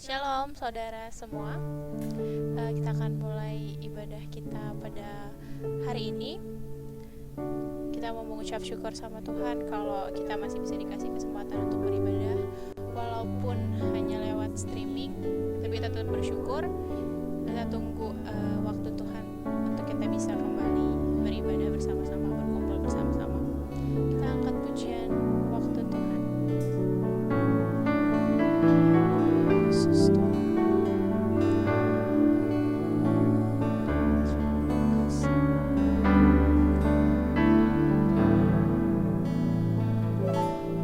Shalom saudara semua. Kita akan mulai ibadah kita pada hari ini. Kita mau mengucap syukur sama Tuhan kalau kita masih bisa dikasih kesempatan untuk beribadah walaupun hanya lewat streaming, tapi kita tetap bersyukur. Kita tunggu waktu Tuhan untuk kita bisa kembali beribadah bersama-sama, berkumpul bersama-sama. Kita angkat pujian waktu Tuhan. Yesus Tuhan.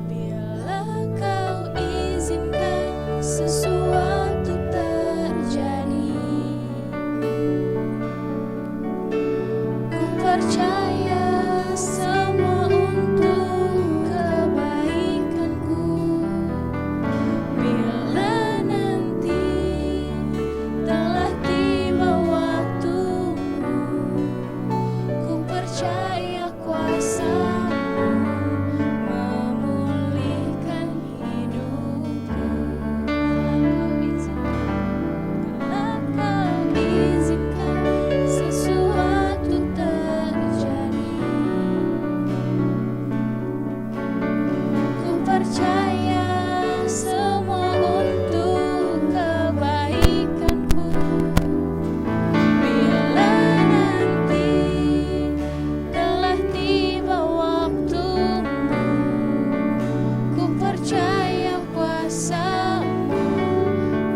Bila kau izinkan sesuatu terjadi, ku percaya semua untuk kebaikanku. Bila nanti telah tiba waktumu, ku percaya kuasa-Mu memulihkan hidupku. Bila kau izinkan sesuatu terjadi, ku percaya semua untuk kebaikanku. Bila nanti telah tiba waktumu, ku percaya kuasa-Mu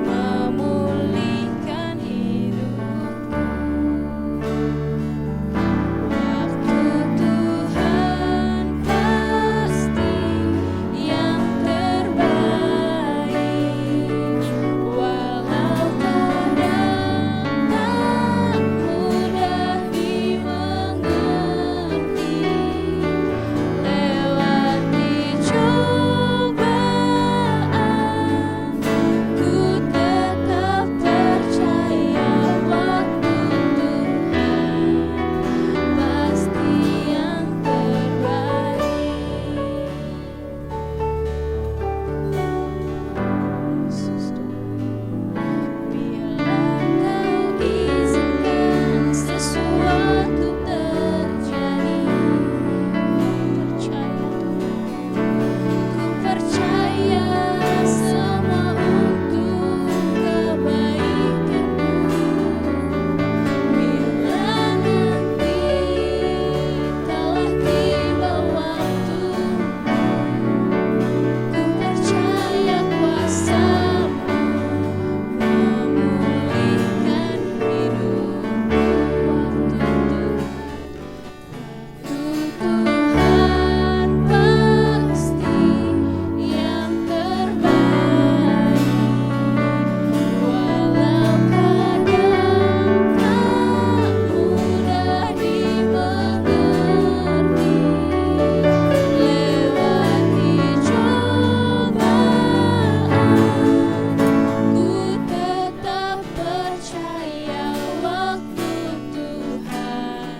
memulihkan hidupku. Waktu Tuhan pasti yang terbaik, walau kadang tak mudah dimengerti. Lewati cobaan, ku tetap percaya waktu Tuhan pasti yang terbaik. Yesus Tuhan. Bila kau izinkan sesuatu terjadi, ku percaya semua untuk kebaikanmu. Bila nanti telah tiba waktumu, ku percaya kuasa-Mu memulihkan hidupku. Tuhan pasti yang terbaik, walau kadang tak mudah dimengerti. Lewati cobaan, ku tetap percaya waktu Tuhan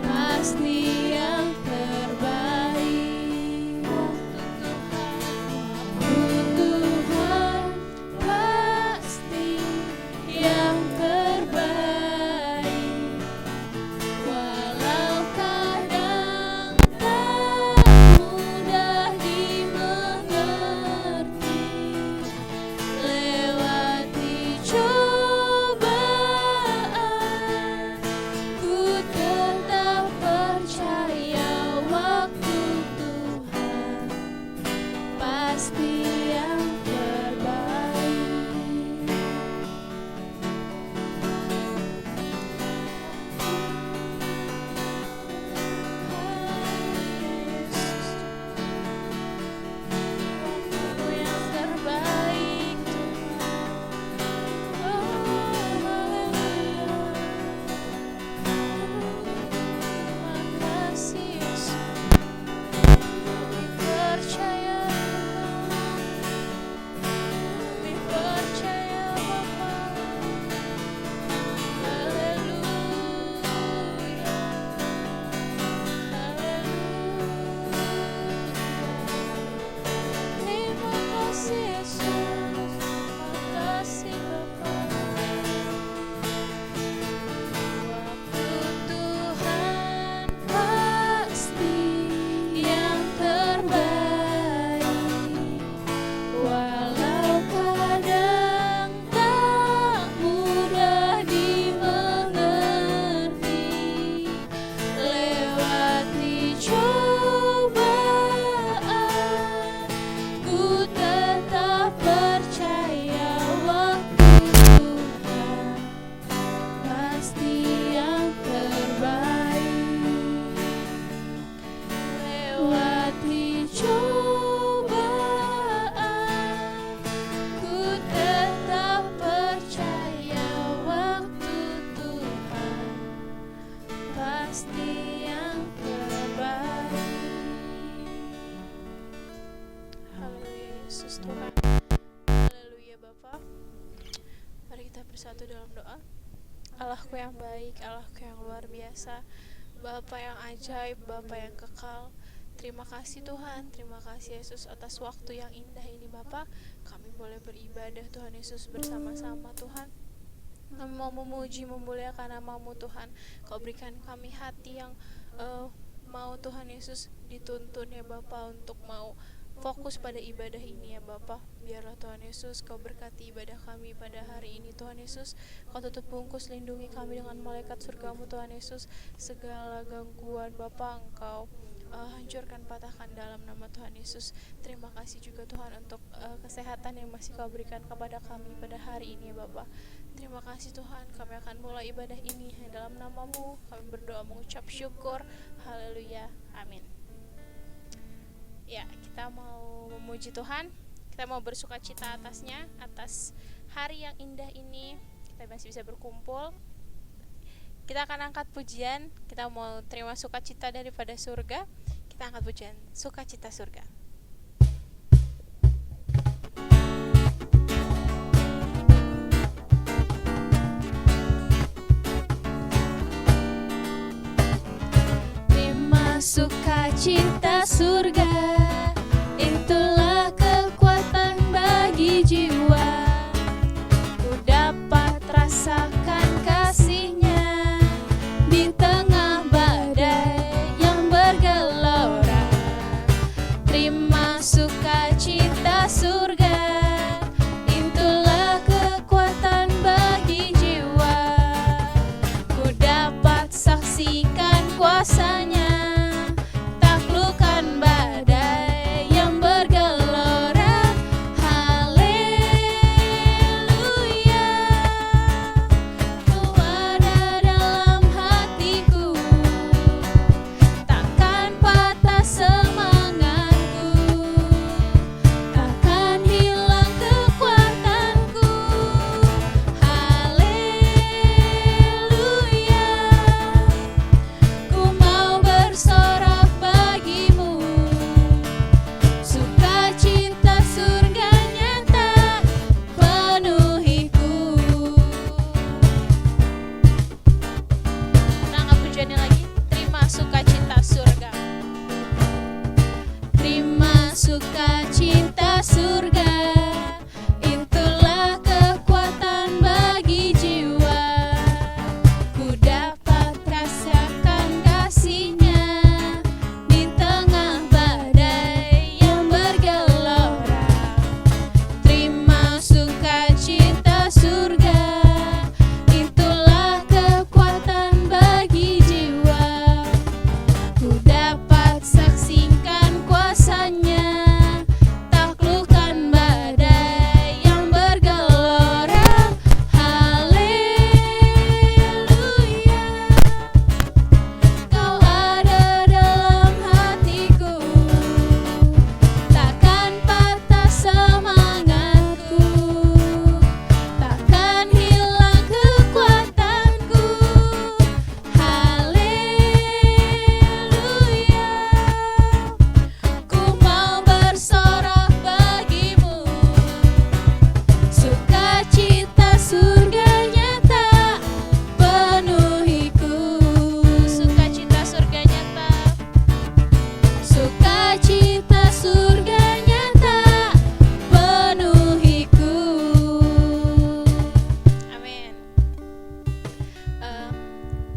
pasti yang terbaik. Waktu Tuhan pasti yang terbaik, walau kadang tak mudah dimengerti. Lewati cobaan, ku tetap percaya pasti yang terbaik. Haleluya Yesus Tuhan. Haleluya Bapa. Mari kita bersatu dalam doa. Allahku yang baik, Allahku yang luar biasa, Bapa yang ajaib, Bapa yang kekal. Terima kasih Tuhan, terima kasih Yesus atas waktu yang indah ini Bapa. Kami boleh beribadah Tuhan Yesus bersama-sama Tuhan. Kami mau memuji, memuliakan nama-Mu Tuhan. Kau berikan kami hati yang mau Tuhan Yesus dituntun ya Bapa untuk mau fokus pada ibadah ini ya Bapa. Biarlah Tuhan Yesus Kau berkati ibadah kami pada hari ini Tuhan Yesus. Kau tutup bungkus, lindungi kami dengan malaikat surga-Mu Tuhan Yesus. Segala gangguan Bapa Engkau hancurkan, patahkan dalam nama Tuhan Yesus. Terima kasih juga Tuhan untuk kesehatan yang masih Kau berikan kepada kami pada hari ini ya Bapa. Terima kasih Tuhan, kami akan mulai ibadah ini dalam nama-Mu. Kami berdoa mengucap syukur. Haleluya, amin. Ya, kita mau memuji Tuhan, kita mau bersuka cita atasnya, atas hari yang indah ini. Kita masih bisa berkumpul. Kita akan angkat pujian, kita mau terima sukacita daripada surga. Kita angkat pujian, sukacita surga. Terima sukacita surga, itulah kekuatan bagi jiwa. Ku dapat rasakan kasih-Nya di tengah badai yang bergelora. Terima sukacita surga, itulah kekuatan bagi jiwa. Ku dapat saksikan kuasa-Nya, taklukkan badai yang bergelora. Haleluya, Kau ada dalam hatiku, takkan patah semangatku, takkan hilang kekuatanku. Haleluya, ku mau bersorak bagimu, sukacita surga nyata penuhiku. Kita angkat pujiannya lagi. Terima sukacita surga. Terima sukacita surga, itulah kekuatan bagi jiwa. Ku dapat rasakan kasih-Nya di tengah badai yang bergelora. Terima sukacita surga, itulah kekuatan bagi jiwa. Ku dapat saksikan kuasa-Nya, taklukkan badai yang bergelora. Haleluya, Kau ada dalam hatiku, takkan patah semangatku, takkan hilang kekuatanku. Haleluya, ku mau bersorak bagimu, sukacita surga nyata penuhiku. Sukacita surga nyata, sukacita surga nyata penuhiku. Amin.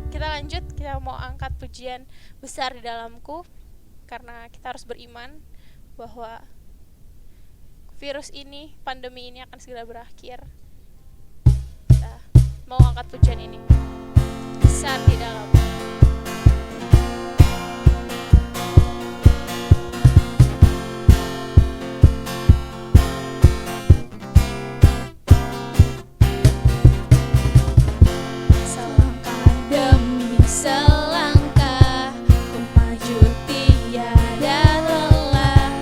Kita lanjut, kita mau angkat pujian besar di dalamku, karena kita harus beriman bahwa virus ini, pandemi ini akan segera berakhir. Kita mau angkat pujian ini besar di dalam. Selangkah demi selangkah, ku maju tiada lelah.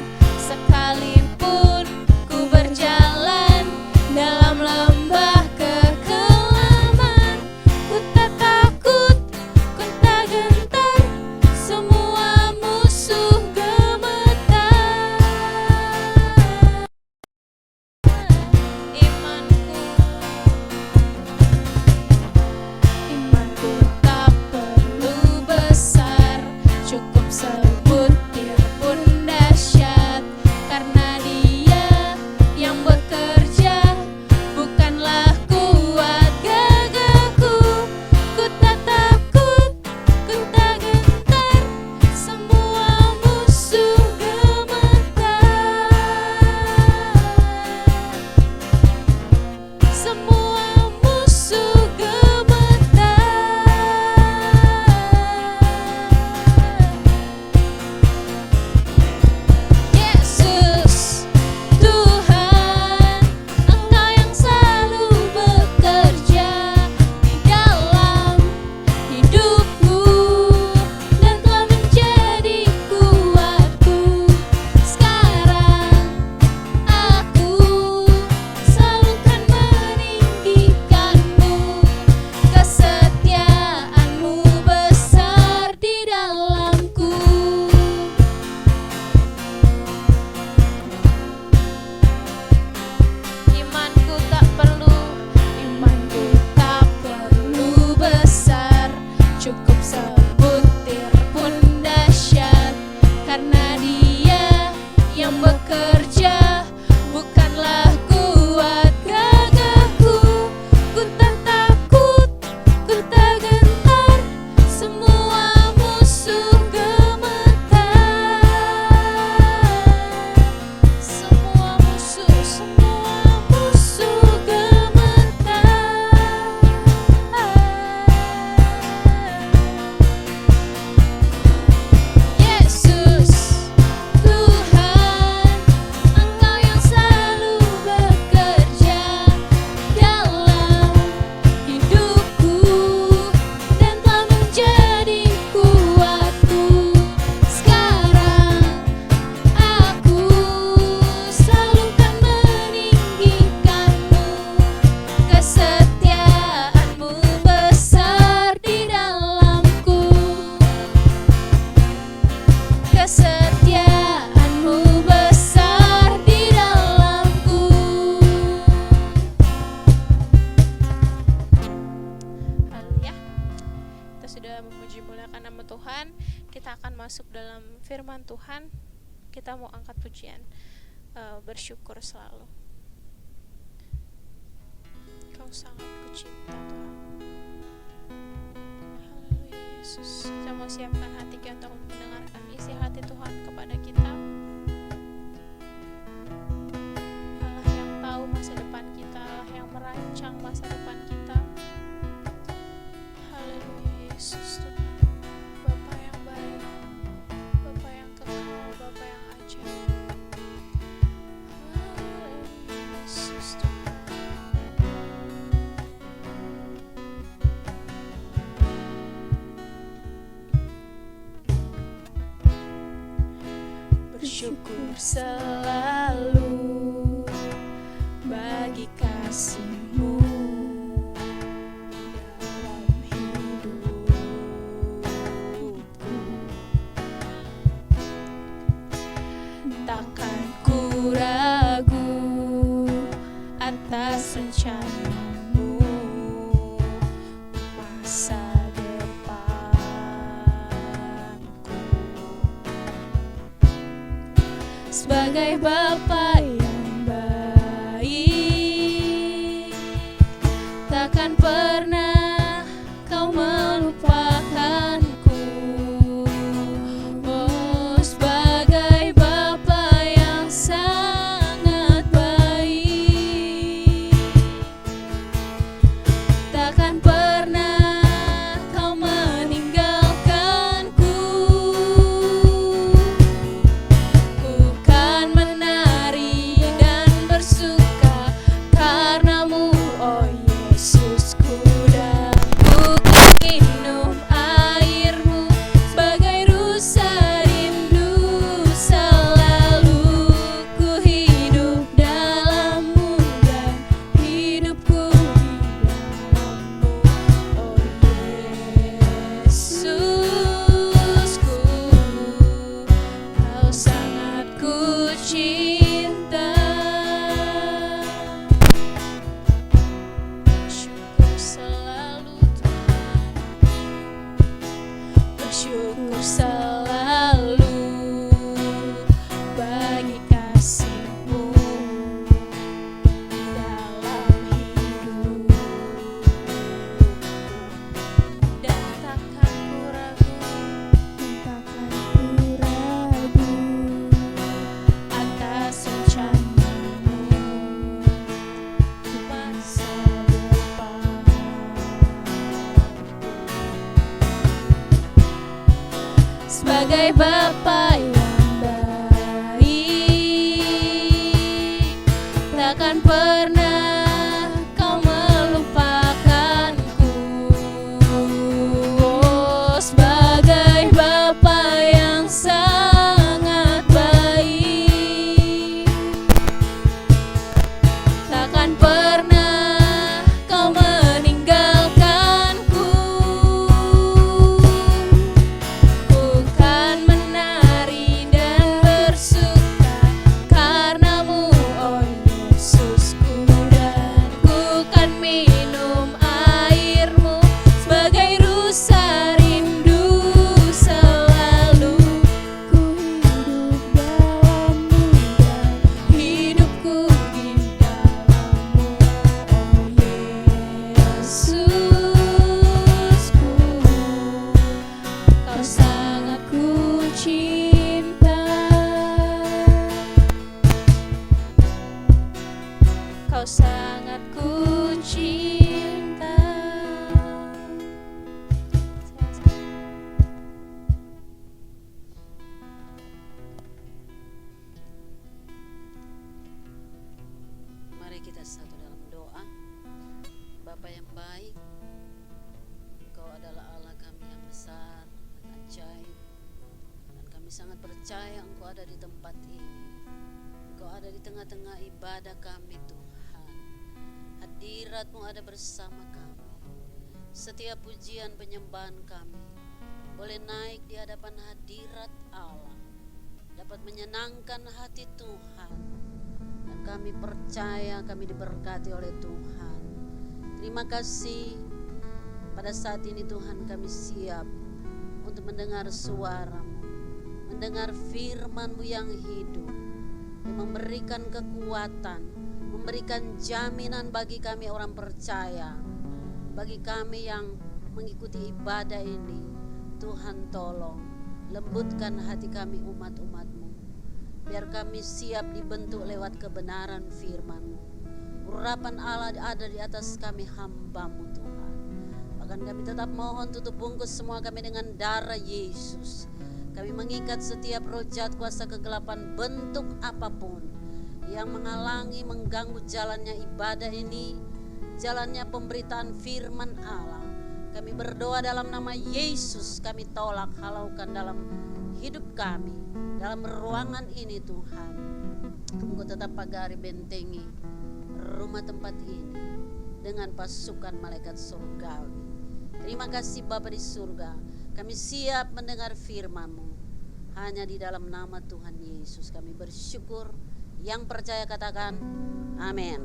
Sekalipun ku berjalan dalam lembah kekelaman, ku tak takut, ku tak memuliakan nama Tuhan. Kita akan masuk dalam firman Tuhan. Kita mau angkat pujian, bersyukur selalu. Kau sangat kucinta Tuhan. Haleluya Yesus. Kita mau siapkan hati kita untuk mendengarkan isi hati Tuhan kepada kita. Allah yang tahu masa depan kita, Allah yang merancang masa depan kita. Haleluya Yesus Tuhan. Bapa yang baik, Bapa yang kekal, Bapa yang ajaib. Haleluya Yesus Tuhan. Bersyukur selalu bagi kasih-Mu dalam hidupku. Takkan ku ragu atas rencana-Mu masa depanku. Sebagai Bapa yang baik, takkan pernah Kau melupakanku. Oh, sebagai Bapa yang sangat baik, takkan pernah Kau meninggalkanku. Ku kan menari dan bersuka karena-Mu, oh Yesusku, dan ku kan minum air-Mu sebagai rusa rindu. Selalu ku hidup dalam-Mu dan hidupku di dalam-Mu, oh Yesusku. Kau sangat ku cinta. Bersyukur selalu Tuhan, bersyukur selalu bagi kasih-Mu dalam hidupku. Dan takkan ku ragu atas rencana-Mu masa depanku. Sebagai Bapa yang baik, takkan pernah Kau melupakanku. Oh, sebagai Bapa yang sangat baik, takkan pernah Kau meninggalkanku. Ku kan menari dan bersuka karena-Mu, oh Yesusku, dan ku kan minum air-Mu sebagai rusa rindu. Selalu ku hidup dalam-Mu dan hidupku di dalam-Mu, oh Yesusku. Kau sangat ku cinta. Kau sangat ku cinta. Mari kita satu dalam doa. Bapa yang baik, Engkau adalah Allah kami yang besar dan ajaib, dan kami sangat percaya Engkau ada di tempat ini. Engkau ada di tengah-tengah ibadah kami Tuhan. Hadirat-Mu ada bersama kami. Setiap pujian penyembahan kami boleh naik di hadapan hadirat Allah, dapat menyenangkan hati Tuhan. Dan kami percaya kami diberkati oleh Tuhan. Terima kasih pada saat ini Tuhan, kami siap mendengar suara-Mu, mendengar firman-Mu yang hidup, yang memberikan kekuatan, memberikan jaminan bagi kami orang percaya, bagi kami yang mengikuti ibadah ini. Tuhan tolong lembutkan hati kami umat-umat-Mu, biar kami siap dibentuk lewat kebenaran firman-Mu. Urapan Allah ada di atas kami hamba-Mu Tuhan. Bahkan kami tetap mohon tutup bungkus semua kami dengan darah Yesus. Kami mengikat setiap roh jahat kuasa kegelapan bentuk apapun yang menghalangi, mengganggu jalannya ibadah ini, jalannya pemberitaan firman Allah. Kami berdoa dalam nama Yesus, kami tolak, halaukan dalam hidup kami, dalam ruangan ini Tuhan. Engkau tetap pagari bentengi rumah tempat ini dengan pasukan malaikat surgawi. Terima kasih Bapa di surga, kami siap mendengar firman-Mu. Hanya di dalam nama Tuhan Yesus kami bersyukur. Yang percaya katakan amin.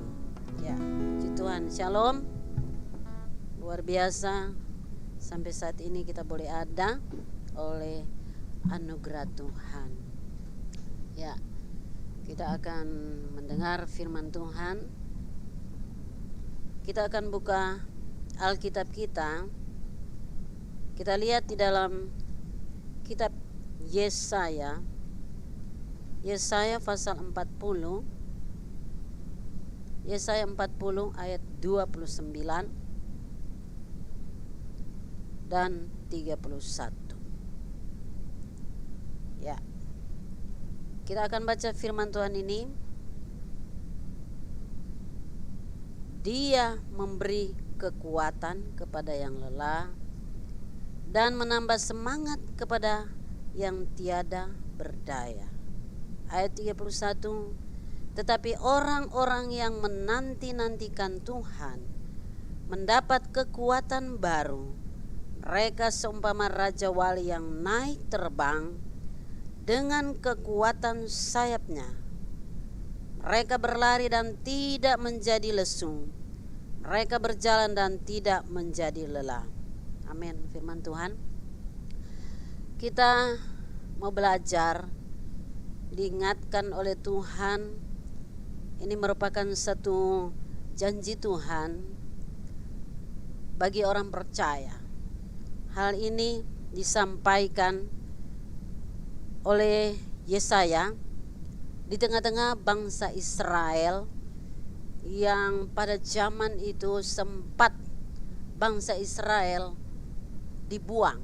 Ya, puji Tuhan. Shalom. Luar biasa, sampai saat ini kita boleh ada oleh anugerah Tuhan. Ya, kita akan mendengar firman Tuhan. Kita akan buka Alkitab kita. Kita lihat di dalam kitab Yesaya pasal 40. Yesaya 40 ayat 29 dan 31. Ya. Kita akan baca firman Tuhan ini. Dia memberi kekuatan kepada yang lelah dan menambah semangat kepada yang tiada berdaya. Ayat 31. Tetapi orang-orang yang menanti-nantikan Tuhan mendapat kekuatan baru. Mereka seumpama raja wali yang naik terbang dengan kekuatan sayapnya. Mereka berlari dan tidak menjadi lesu. Mereka berjalan dan tidak menjadi lelah. Amin. Firman Tuhan. Kita mau belajar, diingatkan oleh Tuhan. Ini merupakan satu janji Tuhan bagi orang percaya. Hal ini disampaikan oleh Yesaya di tengah-tengah bangsa Israel yang pada zaman itu sempat bangsa Israel dibuang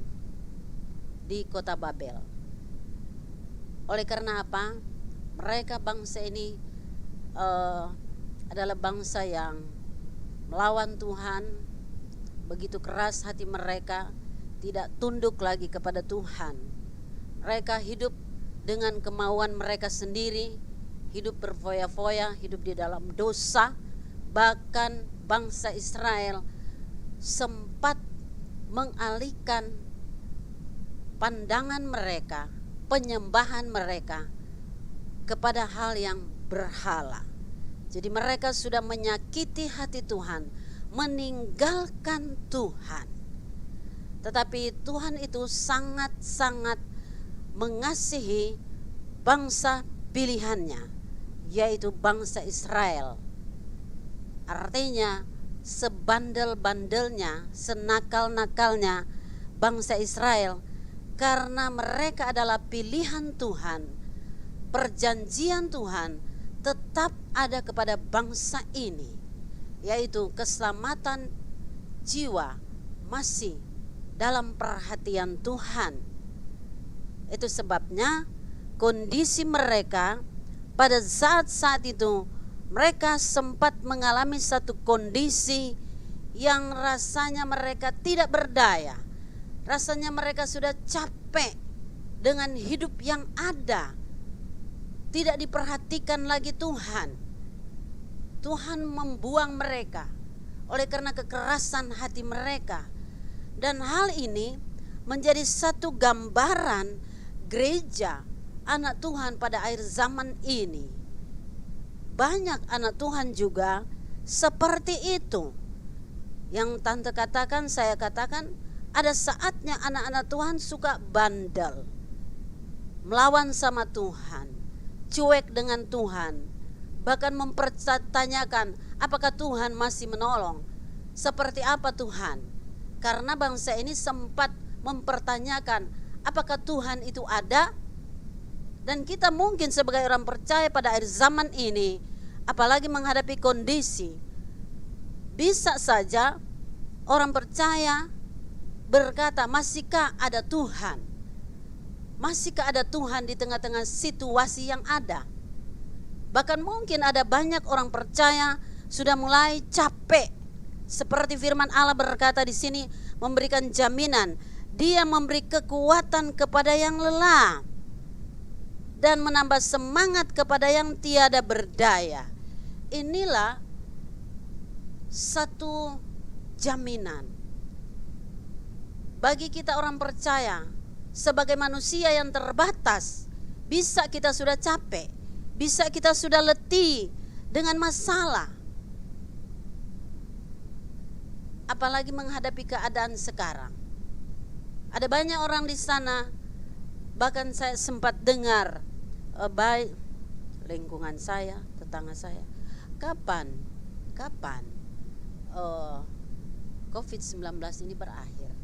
di kota Babel. Oleh karena apa? Mereka bangsa ini adalah bangsa yang melawan Tuhan, begitu keras hati mereka, tidak tunduk lagi kepada Tuhan. Mereka hidup dengan kemauan mereka sendiri, hidup berfoya-foya, hidup di dalam dosa. Bahkan bangsa Israel sempat mengalihkan pandangan mereka, penyembahan mereka kepada hal yang berhala. Jadi mereka sudah menyakiti hati Tuhan, meninggalkan Tuhan. Tetapi Tuhan itu sangat-sangat mengasihi bangsa pilihannya, yaitu bangsa Israel. Artinya sebandel-bandelnya, senakal-nakalnya bangsa Israel, karena mereka adalah pilihan Tuhan, perjanjian Tuhan tetap ada kepada bangsa ini, yaitu keselamatan jiwa masih dalam perhatian Tuhan. Itu sebabnya kondisi mereka pada saat-saat itu, mereka sempat mengalami satu kondisi yang rasanya mereka tidak berdaya. Rasanya mereka sudah capek dengan hidup yang ada. Tidak diperhatikan lagi Tuhan. Tuhan membuang mereka oleh karena kekerasan hati mereka. Dan hal ini menjadi satu gambaran gereja anak Tuhan pada akhir zaman ini. Banyak anak Tuhan juga seperti itu. Yang tante katakan, saya katakan, Ada saatnya anak-anak Tuhan suka bandel, melawan sama Tuhan, cuek dengan Tuhan, bahkan mempertanyakan apakah Tuhan masih menolong, seperti apa Tuhan. Karena bangsa ini sempat mempertanyakan apakah Tuhan itu ada. Dan kita mungkin sebagai orang percaya pada akhir zaman ini, apalagi menghadapi kondisi, bisa saja orang percaya berkata, masihkah ada Tuhan? Masihkah ada Tuhan di tengah-tengah situasi yang ada? Bahkan mungkin ada banyak orang percaya sudah mulai capek. Seperti firman Allah berkata di sini, memberikan jaminan, Dia memberi kekuatan kepada yang lelah dan menambah semangat kepada yang tiada berdaya. Inilah satu jaminan bagi kita orang percaya. Sebagai manusia yang terbatas, bisa kita sudah capek, bisa kita sudah letih dengan masalah, apalagi menghadapi keadaan sekarang. Ada banyak orang di sana, bahkan saya sempat dengar baik lingkungan saya, tetangga saya, kapan COVID-19 ini berakhir.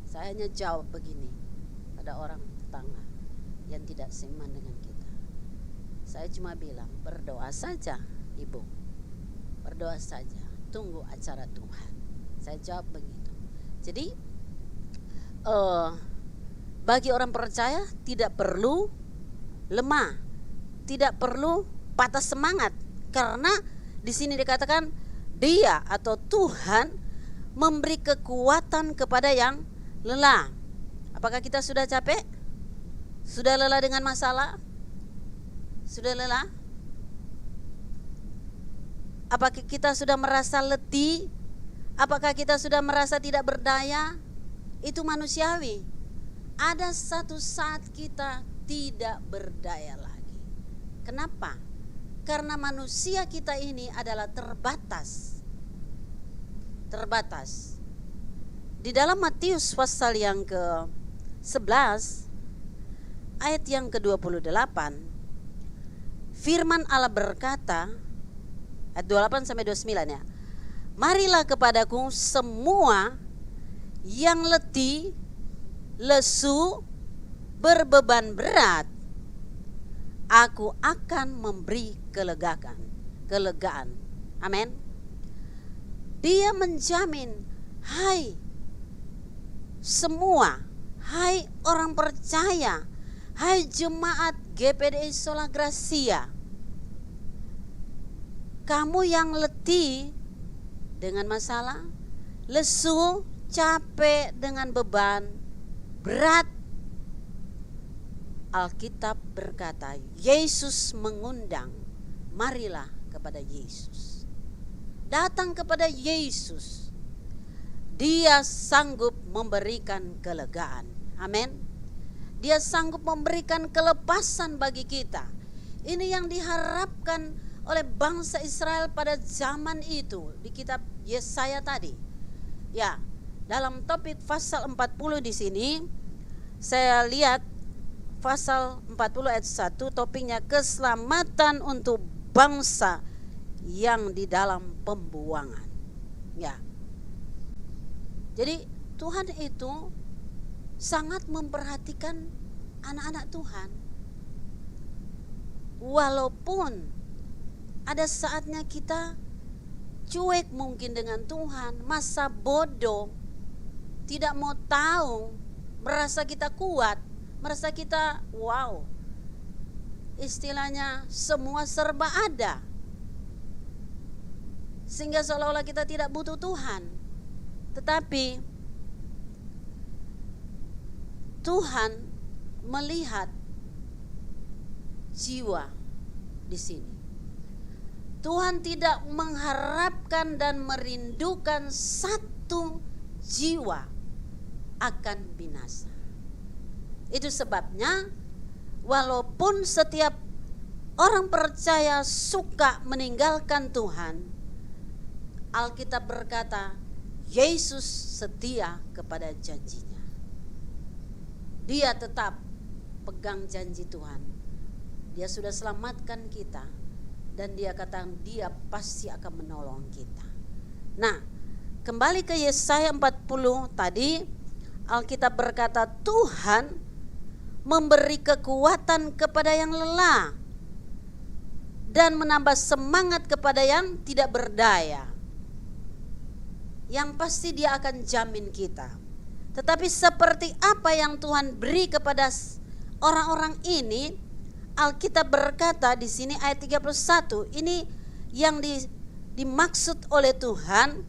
Saya hanya jawab begini pada orang tetangga yang tidak seiman dengan kita. Saya cuma bilang, berdoa saja ibu, berdoa saja, tunggu acara Tuhan. Saya jawab begitu. Jadi bagi orang percaya tidak perlu lemah, tidak perlu patah semangat, karena di sini dikatakan Dia atau Tuhan memberi kekuatan kepada yang lelah. Apakah kita sudah capek? Sudah lelah dengan masalah? Sudah lelah? Apakah kita sudah merasa letih? Apakah kita sudah merasa tidak berdaya? Itu manusiawi. Ada satu saat kita tidak berdaya lagi. Kenapa? Karena manusia kita ini adalah terbatas. Terbatas. Di dalam Matius pasal yang ke-11 ayat yang ke-28, firman Allah berkata, ayat 28 sampai 29 ya. Marilah kepadaku semua yang letih, lesu, berbeban berat, aku akan memberi kelegaan. Amin. Dia menjamin, hai semua, hai orang percaya, hai jemaat GPDI Sola Gracia, kamu yang letih dengan masalah, lesu, capek dengan beban berat, Alkitab berkata, Yesus mengundang, marilah kepada Yesus. Datang kepada Yesus. Dia sanggup memberikan kelegaan. Amin. Dia sanggup memberikan kelepasan bagi kita. Ini yang diharapkan oleh bangsa Israel pada zaman itu di kitab Yesaya tadi. Ya, dalam topik pasal 40 di sini saya lihat pasal 40 ayat 1, topiknya keselamatan untuk bangsa yang di dalam pembuangan. Ya. Jadi Tuhan itu sangat memperhatikan anak-anak Tuhan. Walaupun ada saatnya kita cuek mungkin dengan Tuhan, masa bodoh, tidak mau tahu, merasa kita kuat, merasa kita wow, istilahnya semua serba ada, sehingga seolah-olah kita tidak butuh Tuhan. Tetapi Tuhan melihat jiwa di sini. Tuhan tidak mengharapkan dan merindukan satu jiwa akan binasa. Itu sebabnya walaupun setiap orang percaya suka meninggalkan Tuhan, Alkitab berkata Yesus setia kepada janjinya. Dia tetap pegang janji Tuhan. Dia sudah selamatkan kita dan dia katakan dia pasti akan menolong kita. Nah, kembali ke Yesaya 40 tadi, Alkitab berkata Tuhan memberi kekuatan kepada yang lelah dan menambah semangat kepada yang tidak berdaya. Yang pasti dia akan jamin kita. Tetapi seperti apa yang Tuhan beri kepada orang-orang ini, Alkitab berkata di sini ayat 31, ini yang dimaksud oleh Tuhan.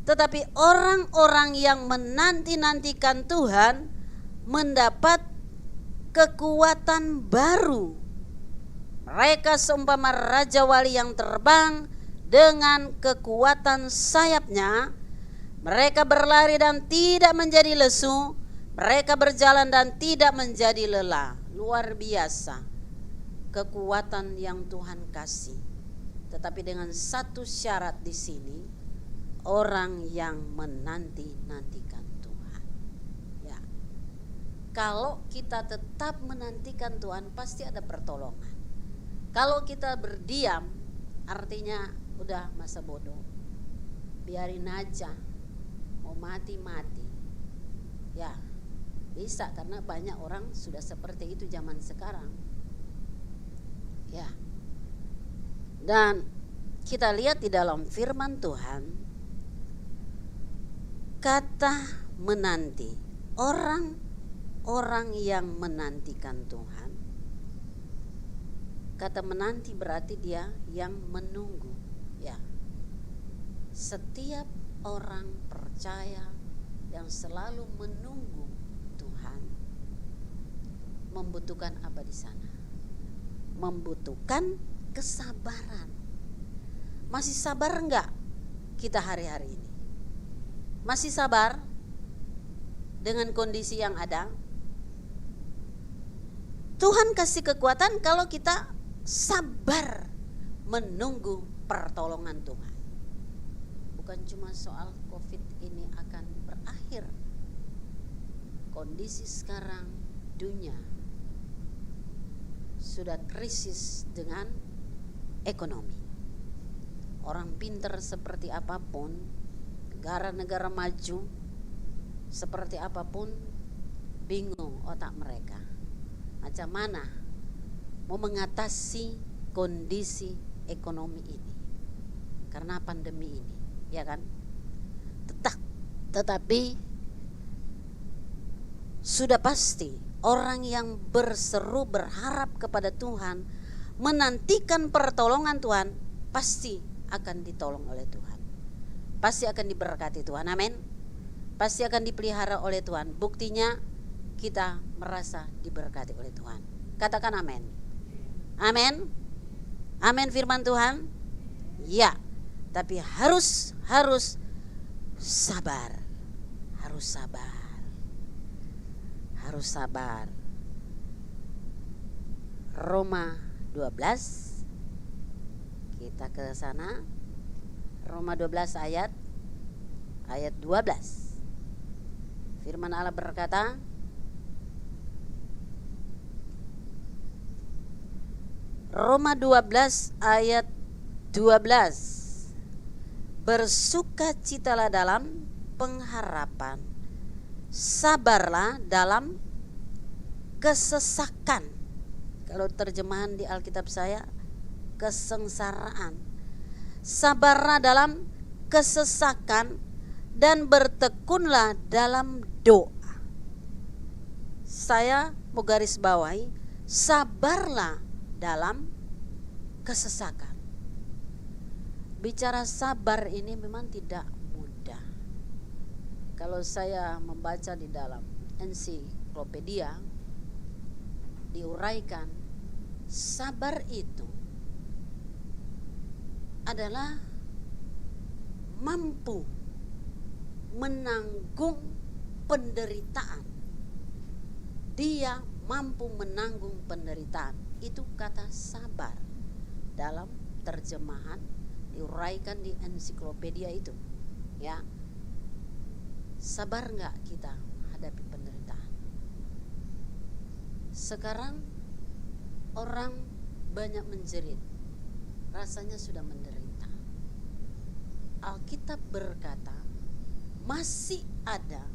Tetapi orang-orang yang menanti-nantikan Tuhan mendapat kekuatan baru. Mereka seumpama raja wali yang terbang dengan kekuatan sayapnya. Mereka berlari dan tidak menjadi lesu. Mereka berjalan dan tidak menjadi lelah. Luar biasa kekuatan yang Tuhan kasih. Tetapi dengan satu syarat di sini, orang yang menanti-nantikan Tuhan. Ya. Kalau kita tetap menantikan Tuhan, pasti ada pertolongan. Kalau kita berdiam, artinya udah masa bodoh, biarin aja, mau mati-mati. Ya, bisa, karena banyak orang sudah seperti itu zaman sekarang. Ya. Dan kita lihat di dalam firman Tuhan, kata menanti, orang yang menantikan Tuhan. Kata menanti berarti dia yang menunggu. Ya. Setiap orang percaya yang selalu menunggu Tuhan membutuhkan apa di sana? Membutuhkan kesabaran. Masih sabar enggak kita hari-hari ini? Masih sabar dengan kondisi yang ada? Tuhan kasih kekuatan kalau kita sabar menunggu pertolongan Tuhan. Bukan cuma soal COVID ini akan berakhir. Kondisi sekarang dunia sudah krisis dengan ekonomi. Orang pintar seperti apapun, negara-negara maju seperti apapun, bingung otak mereka. Macam mana mau mengatasi kondisi ekonomi ini karena pandemi ini, ya kan? Tetapi sudah pasti orang yang berseru berharap kepada Tuhan, menantikan pertolongan Tuhan, pasti akan ditolong oleh Tuhan, pasti akan diberkati Tuhan. Amin. Pasti akan dipelihara oleh Tuhan. Buktinya kita merasa diberkati oleh Tuhan. Katakan amin. Amin. Amin firman Tuhan. Ya. Tapi harus sabar. Harus sabar. Harus sabar. Roma 12. Kita ke sana. Roma 12 ayat 12. Firman Allah berkata, Roma 12 ayat 12. Bersukacitalah dalam pengharapan, sabarlah dalam kesesakan. Kalau terjemahan di Alkitab saya, kesengsaraan. Sabarlah dalam kesesakan dan bertekunlah dalam doa. Saya mau garis bawahi, sabarlah dalam kesesakan. Bicara sabar ini memang tidak mudah. Kalau saya membaca di dalam ensiklopedia, diuraikan sabar itu adalah mampu menanggung penderitaan. Dia mampu menanggung penderitaan. Itu kata sabar dalam terjemahan diuraikan di ensiklopedia itu, ya. Sabar nggak kita hadapi penderitaan? Sekarang orang banyak menjerit, rasanya sudah menderita. Alkitab berkata masih ada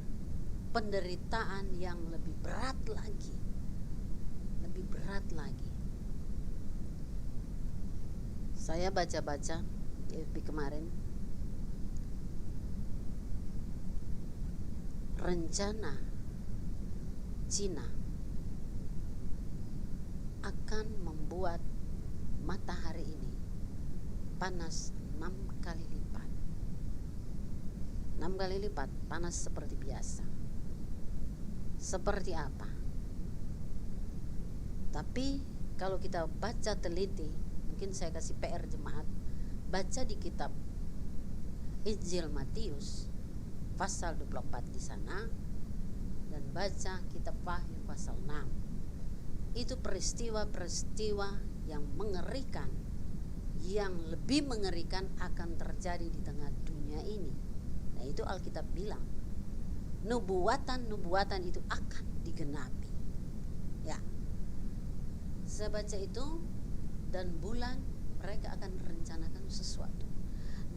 penderitaan yang lebih berat lagi. Lebih berat lagi. Saya baca-baca di FB kemarin, rencana Cina akan membuat matahari ini panas 6 kali lipat. 6 kali lipat panas seperti biasa. Seperti apa? Tapi kalau kita baca teliti, mungkin saya kasih PR jemaat, baca di kitab Injil Matius pasal 24 di sana, dan baca kitab Wahyu pasal 6. Itu peristiwa-peristiwa yang mengerikan, yang lebih mengerikan akan terjadi di tengah dunia ini. Nah, itu Alkitab bilang nubuatan itu akan digenapi. Ya, saya baca itu, dan bulan mereka akan merencanakan sesuatu.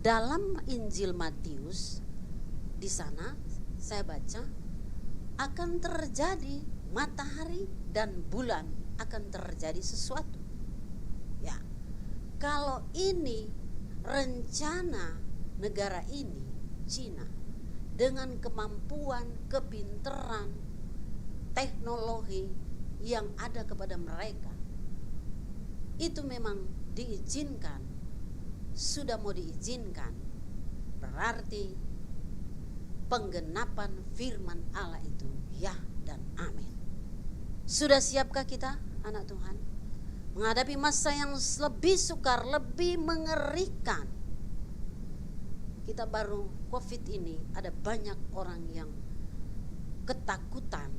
Dalam Injil Matius di sana saya baca akan terjadi matahari dan bulan akan terjadi sesuatu. Ya, kalau ini rencana negara ini, Cina, dengan kemampuan, kepintaran, teknologi yang ada kepada mereka, itu memang diizinkan, sudah mau diizinkan, berarti penggenapan firman Allah itu ya dan amin. Sudah siapkah kita, anak Tuhan, menghadapi masa yang lebih sukar, lebih mengerikan? Kita baru COVID ini, ada banyak orang yang ketakutan,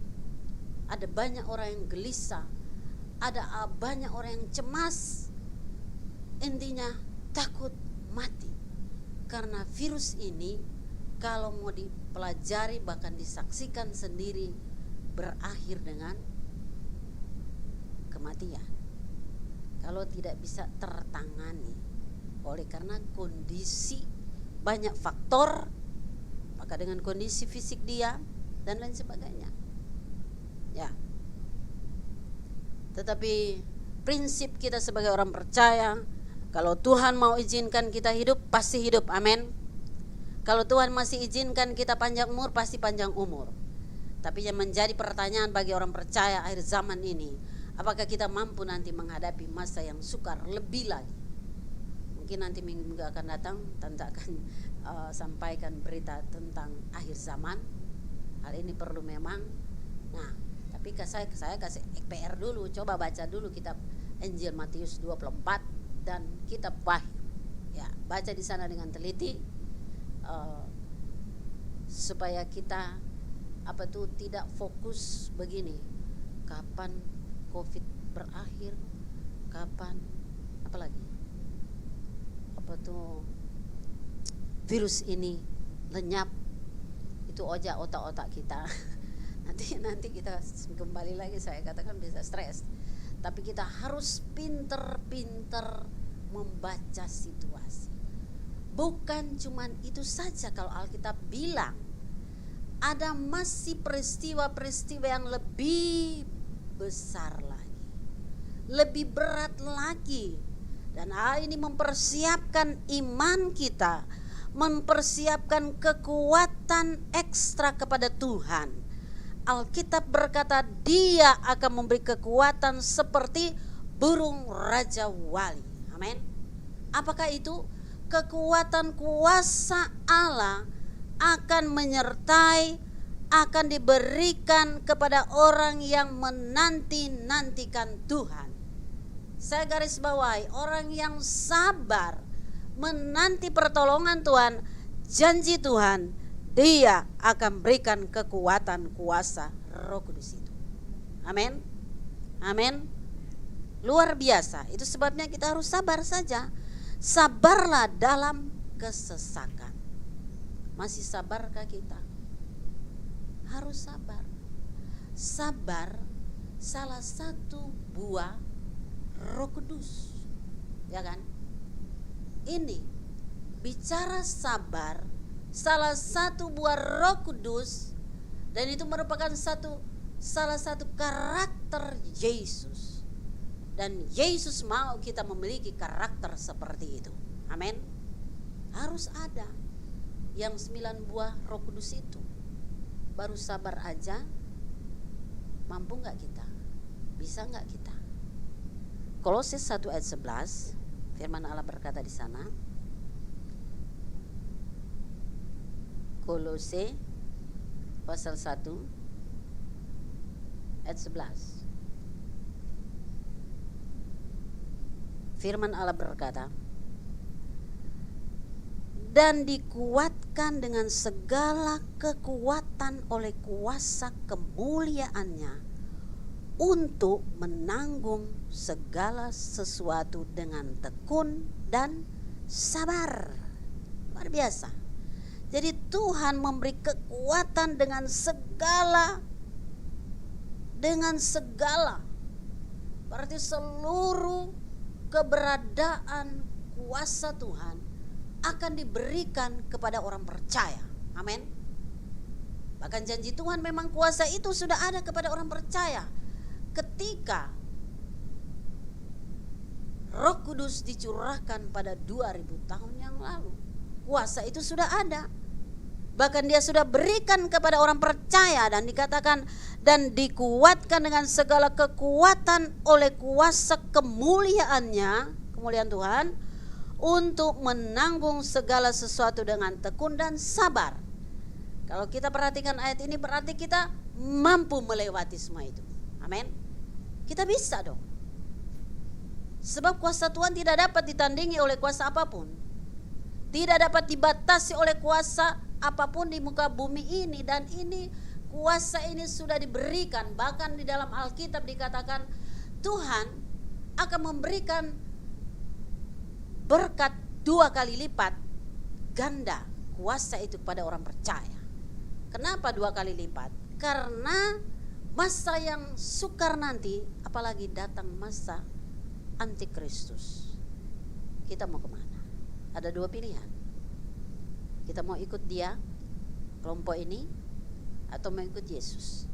ada banyak orang yang gelisah, ada banyak orang yang cemas. Intinya takut mati. Karena virus ini kalau mau dipelajari, bahkan disaksikan sendiri, berakhir dengan kematian kalau tidak bisa tertangani. Oleh karena kondisi, banyak faktor, maka dengan kondisi fisik dia dan lain sebagainya. Ya. Tetapi prinsip kita sebagai orang percaya, kalau Tuhan mau izinkan kita hidup, pasti hidup. Amin. Kalau Tuhan masih izinkan kita panjang umur, pasti panjang umur. Tapi yang menjadi pertanyaan bagi orang percaya akhir zaman ini, apakah kita mampu nanti menghadapi masa yang sukar lebih lagi? Mungkin nanti minggu akan datang Tante akan sampaikan berita tentang akhir zaman. Hal ini perlu memang. Nah, tapi saya kasih PR dulu, coba baca dulu kitab Injil Matius 24 dan kitab Wahyu. Ya, baca di sana dengan teliti supaya kita tidak fokus begini, kapan COVID berakhir, kapan apalagi virus ini lenyap. Itu otak kita. nanti kita kembali lagi, saya katakan bisa stres. Tapi kita harus pinter-pinter membaca situasi. Bukan cuman itu saja, kalau Alkitab bilang ada masih peristiwa-peristiwa yang lebih besar lagi, lebih berat lagi. Dan hal ini mempersiapkan iman kita, mempersiapkan kekuatan ekstra kepada Tuhan. Alkitab berkata Dia akan memberi kekuatan seperti burung Raja Wali. Amin. Apakah itu? Kekuatan kuasa Allah akan menyertai, akan diberikan kepada orang yang menanti-nantikan Tuhan. Saya garis bawahi, orang yang sabar menanti pertolongan Tuhan, janji Tuhan, Dia akan berikan kekuatan kuasa Roh Kudus itu. Amin. Amin. Luar biasa. Itu sebabnya kita harus sabar saja. Sabarlah dalam kesesakan. Masih sabarkah kita? harus sabar. Sabar salah satu buah Roh Kudus, ya kan? Ini bicara sabar, salah satu buah Roh Kudus, dan itu merupakan salah satu karakter Yesus. Dan Yesus mau kita memiliki karakter seperti itu. Amin. Harus ada yang 9 buah Roh Kudus itu. Baru sabar aja, mampu gak kita? Bisa gak kita? Kolose 1 ayat 11, firman Allah berkata di sana. Kolose pasal 1 ayat 11. Firman Allah berkata, dan dikuatkan dengan segala kekuatan oleh kuasa kemuliaannya untuk menanggung segala sesuatu dengan tekun dan sabar. Luar biasa. Jadi Tuhan memberi kekuatan dengan segala. Berarti seluruh keberadaan kuasa Tuhan akan diberikan kepada orang percaya. Amin. Bahkan janji Tuhan memang kuasa itu sudah ada kepada orang percaya. Ketika Roh Kudus dicurahkan pada 2000 tahun yang lalu, kuasa itu sudah ada. Bahkan dia sudah berikan kepada orang percaya, dan dikatakan dan dikuatkan dengan segala kekuatan oleh kuasa kemuliaannya, kemuliaan Tuhan, untuk menanggung segala sesuatu dengan tekun dan sabar. Kalau kita perhatikan ayat ini, berarti kita mampu melewati semua itu. Amin. Kita bisa dong. Sebab kuasa Tuhan tidak dapat ditandingi oleh kuasa apapun. Tidak dapat dibatasi oleh kuasa apapun di muka bumi ini. Dan ini, kuasa ini sudah diberikan. Bahkan di dalam Alkitab dikatakan Tuhan akan memberikan berkat 2 kali lipat ganda kuasa itu pada orang percaya. Kenapa 2 kali lipat? Karena masa yang sukar nanti, apalagi datang masa antikristus, kita mau kemana? Ada 2 pilihan. Kita mau ikut dia, kelompok ini, atau mau ikut Yesus.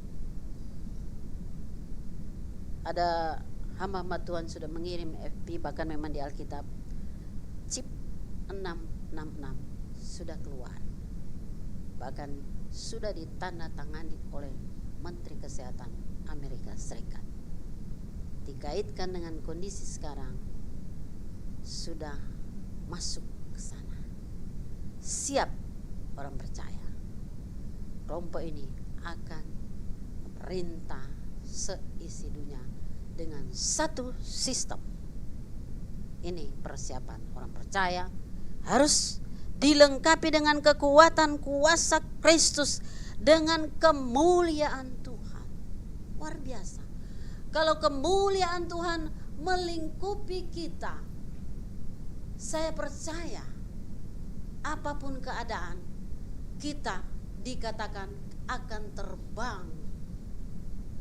Ada hamba-hamba Tuhan sudah mengirim FB, bahkan memang di Alkitab chip 666 sudah keluar, bahkan sudah ditandatangani oleh Menteri Kesehatan Amerika Serikat. Dikaitkan dengan kondisi sekarang, sudah masuk ke sana. Siap orang percaya, kelompok ini akan memerintah seisi dunia dengan satu sistem. Ini persiapan orang percaya, harus dilengkapi dengan kekuatan kuasa Kristus, dengan kemuliaan Tuhan. Luar biasa. Kalau kemuliaan Tuhan melingkupi kita, saya percaya apapun keadaan, kita dikatakan akan terbang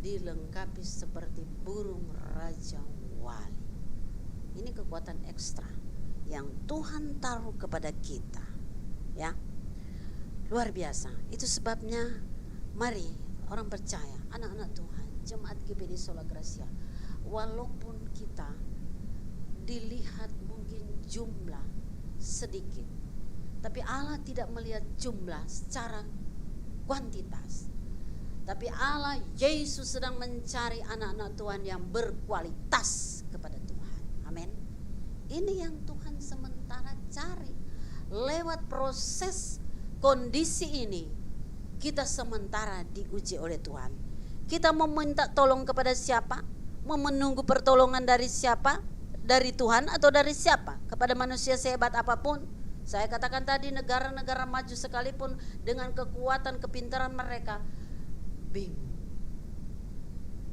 dilengkapi seperti burung raja wali. Ini kekuatan ekstra yang Tuhan taruh kepada kita, ya. Luar biasa. Itu sebabnya mari orang percaya, anak-anak Tuhan, jemaat GBD Sola Gracia, walaupun kita dilihat mungkin jumlah sedikit, tapi Allah tidak melihat jumlah secara kuantitas. Tapi Allah, Yesus sedang mencari anak-anak Tuhan yang berkualitas kepada Tuhan. Amin. Ini yang Tuhan sementara cari. Lewat proses kondisi ini, kita sementara diuji oleh Tuhan. Kita mau minta tolong kepada siapa? Mau menunggu pertolongan dari siapa? Dari Tuhan atau dari siapa? Kepada manusia sehebat apapun. Saya katakan tadi, negara-negara maju sekalipun dengan kekuatan kepintaran mereka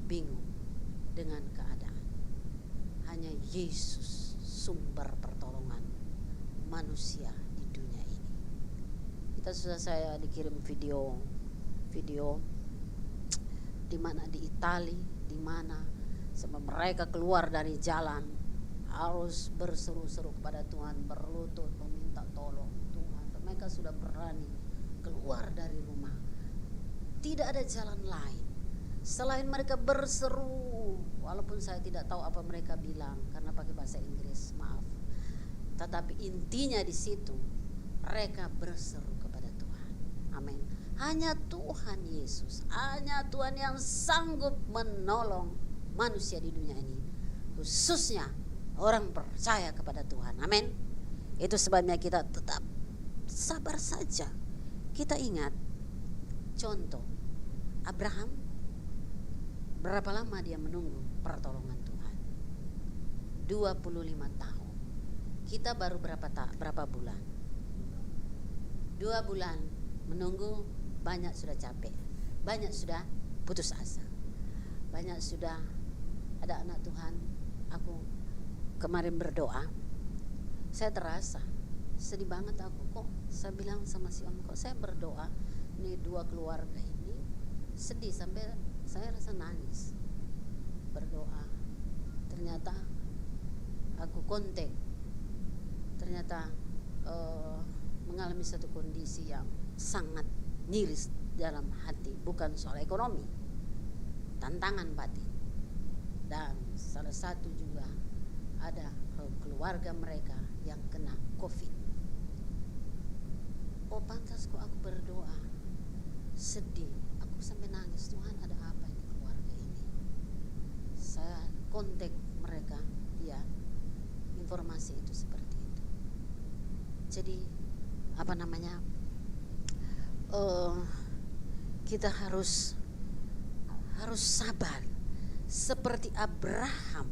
bingung dengan keadaan. Hanya Yesus sumber pertolongan manusia di dunia ini. Kita sudah, saya dikirim video video di mana di Itali, di mana sampai mereka keluar dari jalan harus berseru-seru kepada Tuhan, berlutut meminta tolong Tuhan. Mereka sudah berani keluar dari rumah. Tidak ada jalan lain selain mereka berseru, walaupun saya tidak tahu apa mereka bilang karena pakai bahasa Inggris, maaf. Tetapi intinya di situ mereka berseru kepada Tuhan. Amin. Hanya Tuhan Yesus, hanya Tuhan yang sanggup menolong manusia di dunia ini, khususnya orang percaya kepada Tuhan. Amin. Itu sebabnya kita tetap sabar saja. Kita ingat contoh Abraham, berapa lama dia menunggu pertolongan Tuhan? 25 tahun. Kita baru berapa bulan? 2 bulan menunggu, banyak sudah capek, banyak sudah putus asa, banyak sudah ada anak Tuhan. Aku kemarin berdoa, saya terasa sedih banget aku. Kok saya bilang sama si Om, kok saya berdoa nih 2 keluarga ini sedih sampai saya rasa nangis berdoa. Ternyata aku kontak, ternyata mengalami satu kondisi yang sangat miris dalam hati, bukan soal ekonomi, tantangan batin. Dan salah satu juga ada keluarga mereka yang kena COVID. Oh, pantas kok aku berdoa sedih, aku sampai nangis. Tuhan, ada apa ini keluarga ini? Saya kontak mereka, ya, informasi itu seperti itu. Jadi kita harus sabar seperti Abraham.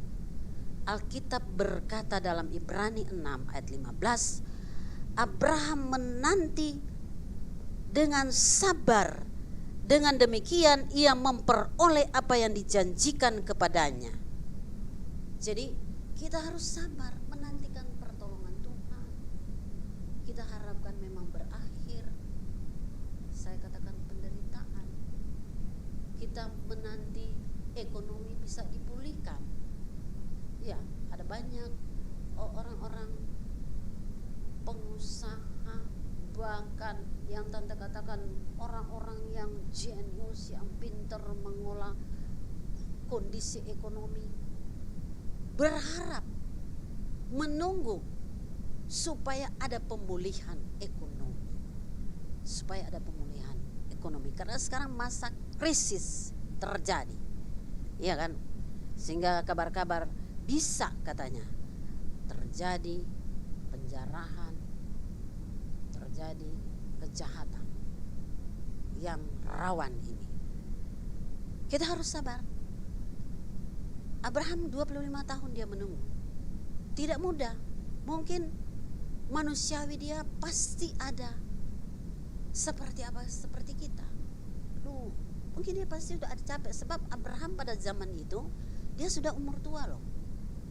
Alkitab berkata dalam Ibrani 6 ayat 15, Abraham menanti dengan sabar, dengan demikian ia memperoleh apa yang dijanjikan kepadanya. Jadi kita harus sabar menantikan pertolongan Tuhan. Kita harapkan memang berakhir, saya katakan, penderitaan. Kita menanti ekonomi bisa dipulihkan. Ya, ada banyak orang-orang pengusaha, bahkan yang tante katakan orang-orang yang jenius, yang pintar mengolah kondisi ekonomi, berharap menunggu supaya ada pemulihan ekonomi, karena sekarang masa krisis terjadi, ya kan, sehingga kabar-kabar bisa katanya terjadi penjarahan, terjadi kejahatan yang rawan ini. Kita harus sabar. Abraham 25 tahun dia menunggu. Tidak mudah. Mungkin manusiawi dia pasti ada seperti kita. Mungkin dia pasti sudah ada capek, sebab Abraham pada zaman itu dia sudah umur tua loh.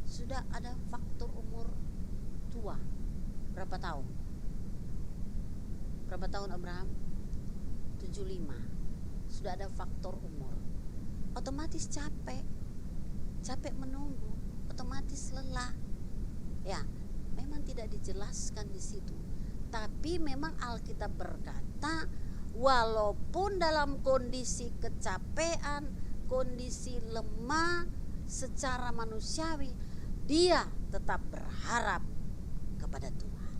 Sudah ada faktor umur tua. Berapa tahun? Berapa tahun Abraham? 75. Sudah ada faktor umur. Otomatis capek menunggu, otomatis lelah. Ya, memang tidak dijelaskan di situ. Tapi memang Alkitab berkata, walaupun dalam kondisi kecapean, kondisi lemah secara manusiawi, dia tetap berharap kepada Tuhan.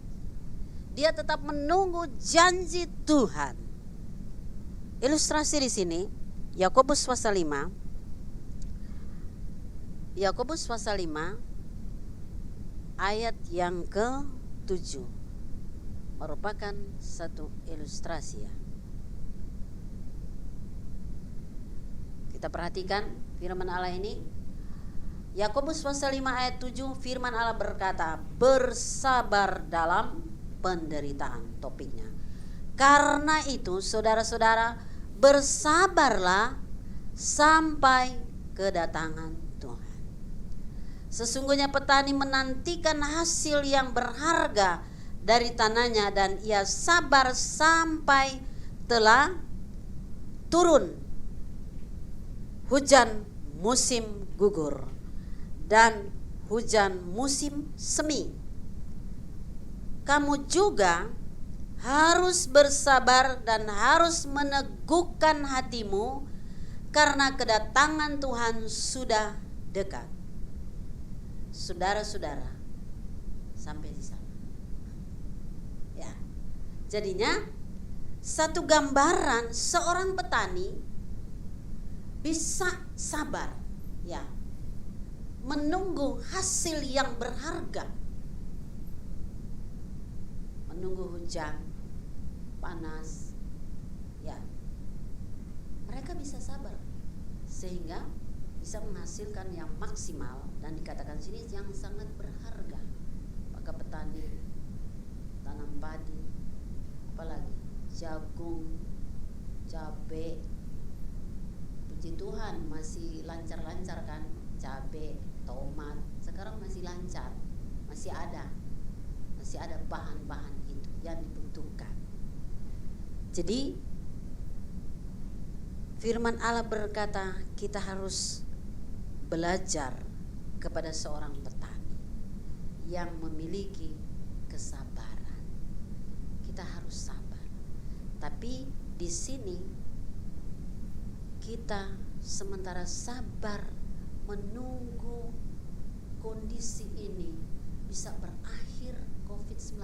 Dia tetap menunggu janji Tuhan. Ilustrasi di sini, Yakobus pasal 5. Yakobus pasal 5 ayat yang ke-7 merupakan satu ilustrasi, ya. Kita perhatikan firman Allah ini. Yakobus pasal 5 ayat 7, firman Allah berkata, bersabar dalam penderitaan, topiknya. Karena itu saudara-saudara, bersabarlah sampai kedatangan Tuhan. Sesungguhnya petani menantikan hasil yang berharga dari tanahnya, dan ia sabar sampai telah turun hujan musim gugur dan hujan musim semi. Kamu juga harus bersabar dan harus meneguhkan hatimu karena kedatangan Tuhan sudah dekat. Saudara-saudara, sampai di sana. Ya. Jadinya satu gambaran seorang petani bisa sabar, ya, menunggu hasil yang berharga, menunggu hujan, panas, ya, mereka bisa sabar sehingga bisa menghasilkan yang maksimal dan dikatakan sini yang sangat berharga. Maka petani tanam padi, apalagi jagung, cabai, puji Tuhan masih lancar-lancar kan, cabai, tomat, sekarang masih lancar, masih ada bahan-bahan itu yang dibutuhkan. Jadi firman Allah berkata kita harus belajar kepada seorang petani yang memiliki kesabaran. Kita harus sabar. Tapi di sini kita sementara sabar menunggu kondisi ini bisa berakhir COVID-19,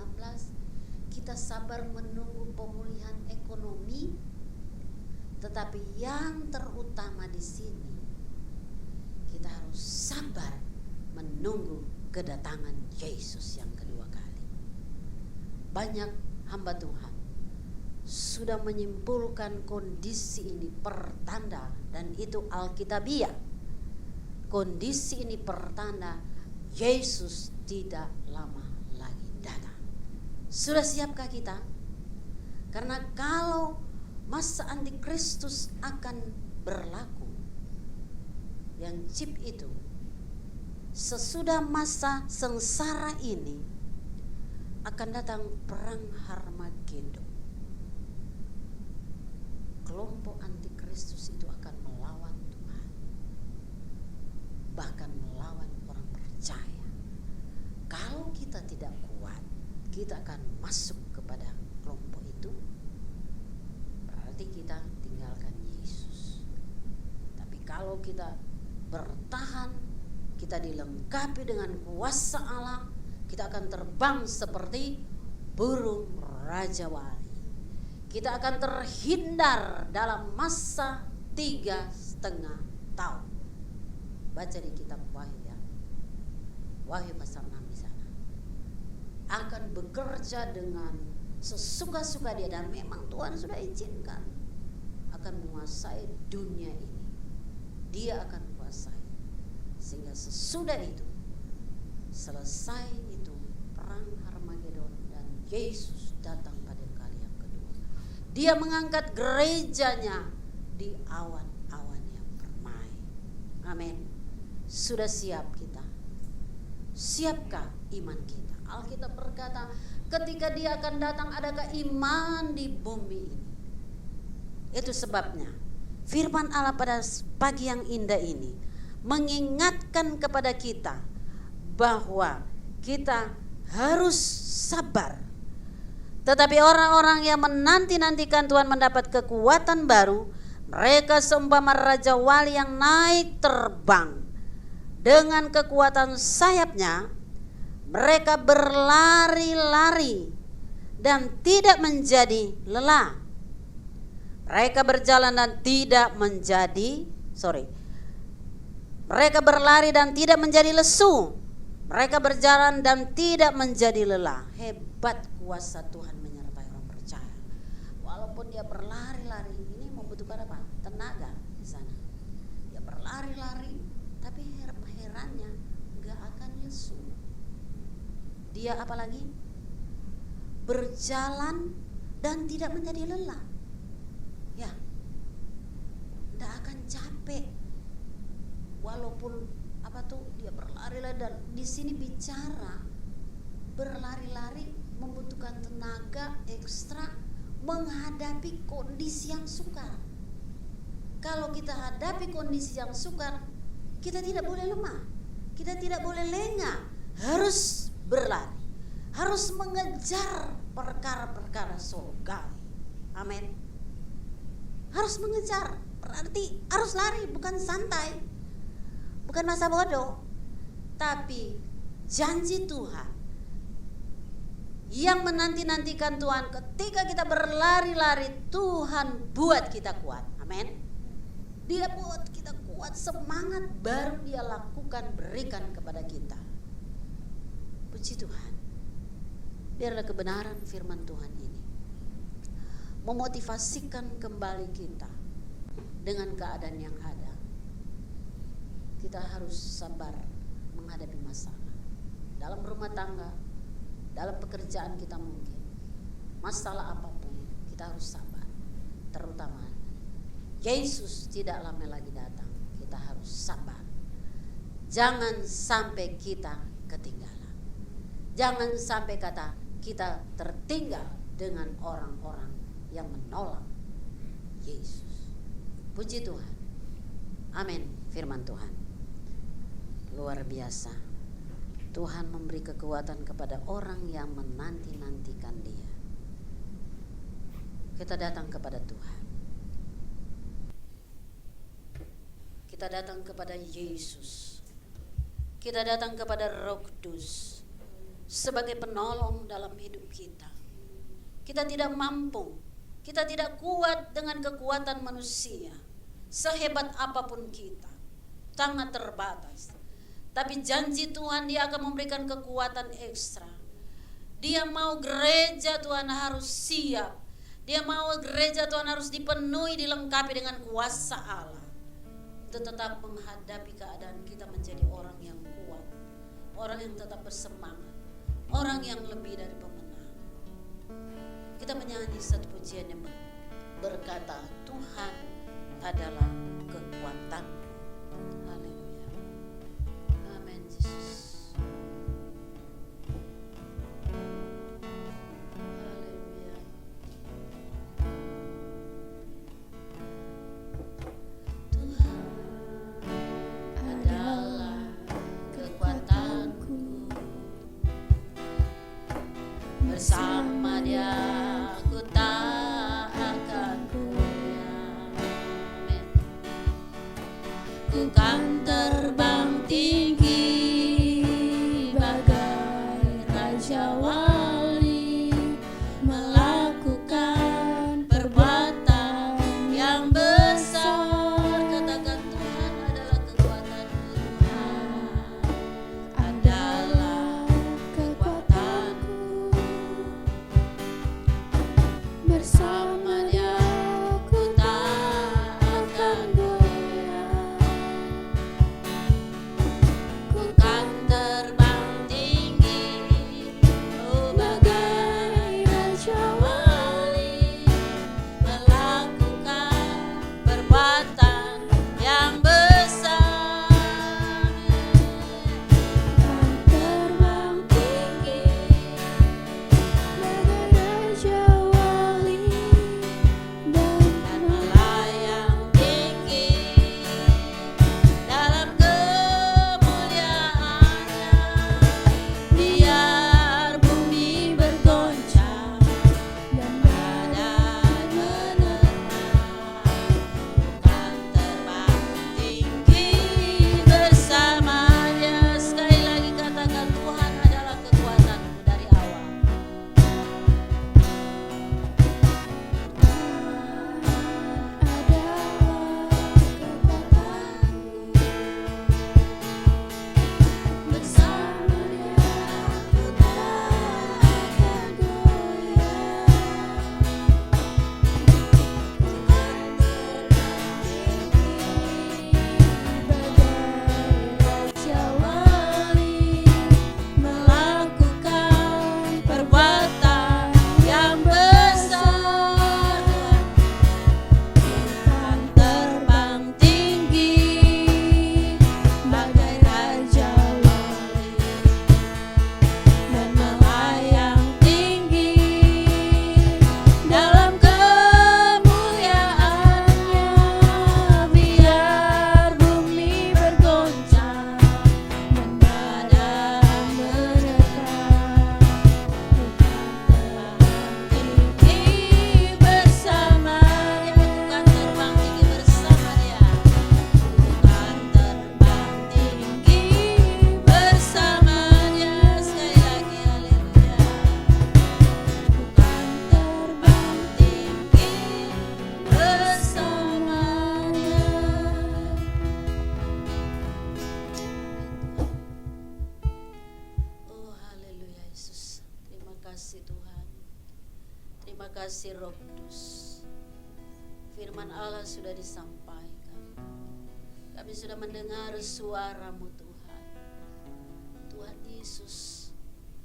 kita sabar menunggu pemulihan ekonomi, tetapi yang terutama di sini kita harus sabar menunggu kedatangan Yesus yang kedua kali. Banyak hamba Tuhan sudah menyimpulkan kondisi ini pertanda, dan itu alkitabiah. Kondisi ini pertanda Yesus tidak lama lagi datang. Sudah siapkah kita? Karena kalau masa antikristus akan berlaku, yang chip itu sesudah masa sengsara ini akan datang perang Harmagedon. Kelompok antikristus itu akan melawan Tuhan, bahkan melawan orang percaya. Kalau kita tidak kuat, kita akan masuk kepada kelompok itu, berarti kita tinggalkan Yesus. Tapi kalau kita bertahan, kita dilengkapi dengan kuasa Allah, kita akan terbang seperti burung Raja Wali. Kita akan terhindar dalam masa 3,5 tahun. Baca di kitab Wahyu ya, Wahyu pasal 6 di sana. Akan bekerja dengan sesuka-suka dia, dan memang Tuhan sudah izinkan akan menguasai dunia ini. Dia akan kuasai. Sehingga sesudah itu, selesai itu perang Harmagedon dan Yesus datang pada kali yang kedua. Dia mengangkat gerejanya di awan-awan yang permai. Amin. Sudah siap kita? Siapkah iman kita? Alkitab berkata ketika dia akan datang, adakah iman di bumi ini? Itu sebabnya firman Allah pada pagi yang indah ini mengingatkan kepada kita bahwa kita harus sabar. Tetapi orang-orang yang menanti-nantikan Tuhan mendapat kekuatan baru, mereka seumpama Raja Wali yang naik terbang. Dengan kekuatan sayapnya, mereka berlari-lari dan tidak menjadi lelah. Mereka berjalan dan tidak menjadi Mereka berlari dan tidak menjadi lesu. Mereka berjalan dan tidak menjadi lelah. Hebat kuasa Tuhan menyertai orang percaya. Walaupun dia berlari-lari, ini membutuhkan apa? Tenaga di sana. Dia berlari-lari, tapi herannya gak akan lesu. Dia apalagi berjalan dan tidak menjadi lelah. Ya, gak akan capek. Walaupun dia berlari-lari, dan di sini bicara berlari-lari membutuhkan tenaga ekstra menghadapi kondisi yang sukar. kalau kita hadapi kondisi yang sukar, kita tidak boleh lemah, kita tidak boleh lengah, harus berlari, harus mengejar perkara-perkara surgawi. Amin. Harus mengejar, berarti harus lari, bukan santai, bukan masa bodoh, tapi janji Tuhan yang menanti-nantikan Tuhan. Ketika kita berlari-lari, Tuhan buat kita kuat. Amin. Dia buat kita kuat, semangat baru Dia lakukan, berikan kepada kita. Puji Tuhan. Biarlah kebenaran firman Tuhan ini memotivasikan kembali kita dengan keadaan yang ada. Kita harus sabar menghadapi masalah dalam rumah tangga, dalam pekerjaan kita, mungkin masalah apapun kita harus sabar. Terutama Yesus tidak lama lagi datang, kita harus sabar. Jangan sampai kita ketinggalan, jangan sampai kata kita tertinggal dengan orang-orang yang menolak Yesus. Puji Tuhan. Amin. Firman Tuhan luar biasa. Tuhan memberi kekuatan kepada orang yang menanti-nantikan Dia. Kita datang kepada Tuhan, kita datang kepada Yesus, kita datang kepada Roh Kudus sebagai penolong dalam hidup kita. Kita tidak mampu, kita tidak kuat dengan kekuatan manusia, sehebat apapun kita, sangat terbatas. Tapi janji Tuhan, Dia akan memberikan kekuatan ekstra. Dia mau gereja Tuhan harus siap. Dia mau gereja Tuhan harus dipenuhi, dilengkapi dengan kuasa Allah, untuk tetap menghadapi keadaan kita, menjadi orang yang kuat, orang yang tetap bersemangat, orang yang lebih dari pemenang. Kita menyanyi satu pujian yang berkata, Tuhan adalah kekuatan. Haleluya. Amin Yesus. Haleluya. Tuhan adalah kekuatanku. Bersama Dia aku tak akan goyah. Amin. Ku kan terbang tinggi bagai raja wali, melakukan perbuatan yang besar. Katakan Tuhan adalah kekuatanku. Tuhan adalah kekuatanku. Bersama Dia aku tak akan goyah. kasih Roh Kudus. Firman Allah sudah disampaikan. Kami sudah mendengar suara-Mu Tuhan. Tuhan Yesus,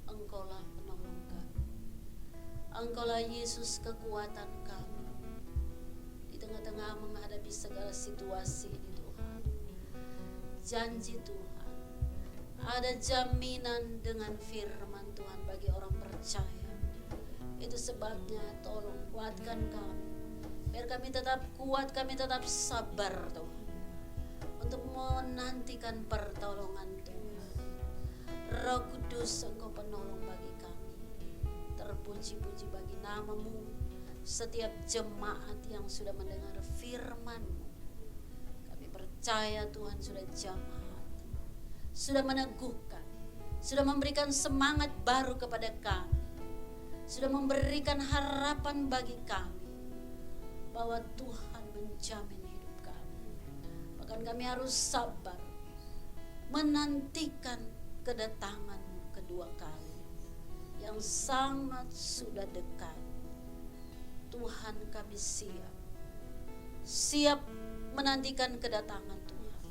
Engkaulah penolong kami. Engkaulah Yesus kekuatan kami. Di tengah-tengah menghadapi segala situasi ini Tuhan. Janji Tuhan, ada jaminan dengan firman Tuhan bagi orang percaya. Itu sebabnya tolong kuatkan kami, biar kami tetap kuat, kami tetap sabar Tuhan, untuk menantikan pertolongan Tuhan. Roh Kudus, Engkau penolong bagi kami. Terpuji-puji bagi nama-Mu. Setiap jemaat yang sudah mendengar firman-Mu, kami percaya Tuhan sudah jamah hati, sudah meneguhkan, sudah memberikan semangat baru kepada kami, sudah memberikan harapan bagi kami bahwa Tuhan menjamin hidup kami. Bahkan kami harus sabar menantikan kedatangan-Mu kedua kali yang sangat sudah dekat. Tuhan, kami siap menantikan kedatangan Tuhan.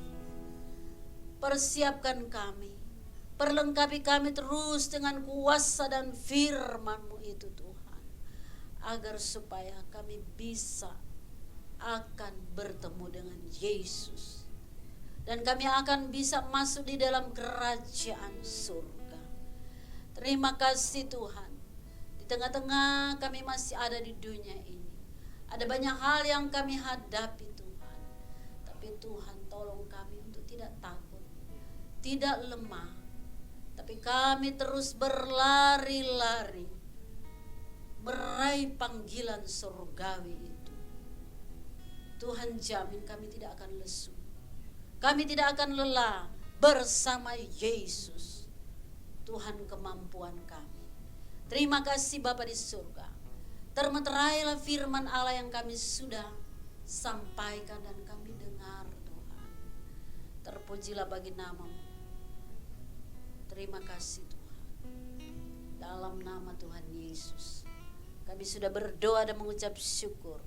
Persiapkan kami, perlengkapi kami terus dengan kuasa dan firman-Mu itu Tuhan, agar supaya kami bisa akan bertemu dengan Yesus, dan kami akan bisa masuk di dalam kerajaan surga. Terima kasih Tuhan. Di tengah-tengah kami masih ada di dunia ini, ada banyak hal yang kami hadapi Tuhan. Tapi Tuhan, tolong kami untuk tidak takut, tidak lemah, tapi kami terus berlari-lari meraih panggilan surgawi itu. Tuhan jamin kami tidak akan lesu, kami tidak akan lelah bersama Yesus. Tuhan, kemampuan kami. Terima kasih Bapa di surga. Termeterailah firman Allah yang kami sudah sampaikan dan kami dengar Tuhan. Terpujilah bagi nama-Mu. Terima kasih Tuhan. Dalam nama Tuhan Yesus, kami sudah berdoa dan mengucap syukur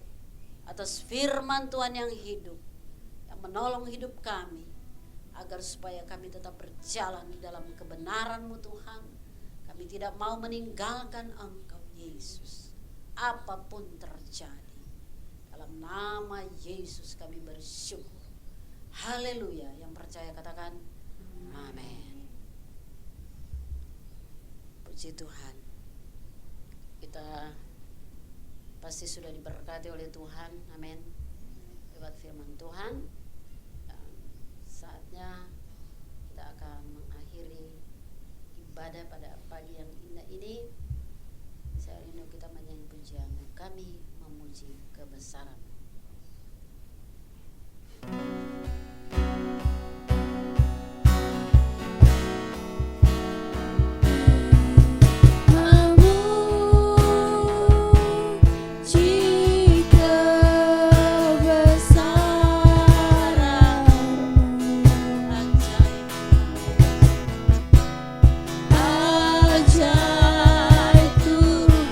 atas firman Tuhan yang hidup, yang menolong hidup kami, agar supaya kami tetap berjalan di dalam kebenaran-Mu Tuhan. Kami tidak mau meninggalkan Engkau Yesus, apapun terjadi. Dalam nama Yesus kami bersyukur. Haleluya. Yang percaya katakan amin. Puji Tuhan. Kita pasti sudah diberkati oleh Tuhan. Amin. Lewat firman Tuhan. Dan saatnya kita akan mengakhiri ibadah pada pagi yang indah ini. Saya rindu kita menyanyi pujian Kami Memuji Kebesaran. Ajaib Tuhan,